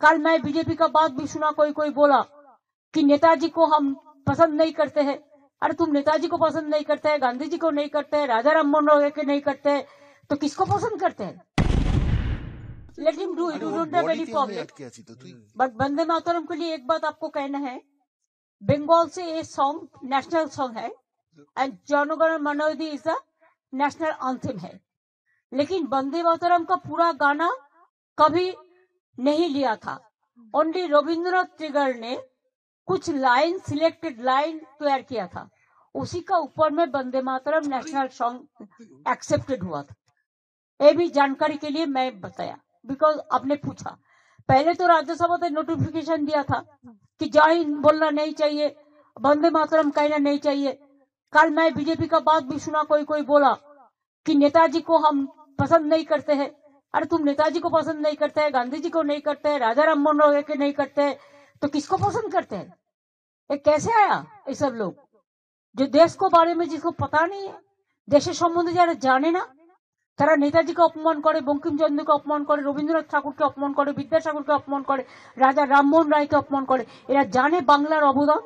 कल मैं बीजेपी का बात भी सुना, कोई कोई बोला कि नेताजी को हम पसंद नहीं करते हैं। अरे तुम नेताजी को पसंद नहीं करते हैं, गांधी जी को नहीं करते हैं, राजा राम मोहन राय के नहीं करते हैं, तो किसको पसंद करते हैं? Let him do it, you don't have any problem. But Vande Mataram के लिए एक बात आपको कहना है, बंगाल से ये सॉन्ग नेशनल सॉन्ग है एंड जनगण मन अधि इज द नेशनल एंथम है, लेकिन वंदे मातरम का पूरा गाना कभी नहीं लिया था। ओनली रविंद्रनाथ टैगोर ने कुछ लाइन, सिलेक्टेड लाइन तैयार किया था, उसी का ऊपर में Vande Mataram national song accepted हुआ था। ये भी जानकारी के लिए मैं बताया, बिकॉज आपने पूछा। पहले तो राज्यसभा ने नोटिफिकेशन दिया था कि जय हिंद बोलना नहीं चाहिए, वंदे मातरम कहना नहीं चाहिए। कल मैं बीजेपी का बात भी सुना, कोई कोई बोला कि नेताजी को हम पसंद नहीं करते हैं। अरे तुम नेताजी को पसंद नहीं करते हैं, गांधी जी को नहीं करते हैं, राजा राम मोहन राय के नहीं करते हैं, तो किसको पसंद करते हैं? ये कैसे आया? ये सब लोग जो देश को बारे में जिसको पता नहीं है, देश सम्बन्धे যারা জানে না, তারা নেতাজিকে অপমান করে, বঙ্কিমচন্দ্রকে অপমান করে, রবীন্দ্রনাথ ঠাকুরকে অপমান করে, বিদ্যাসাগরকে অপমান করে, রাজা রামমোহন রায়কে অপমান করে। এরা জানে বাংলার অবদান,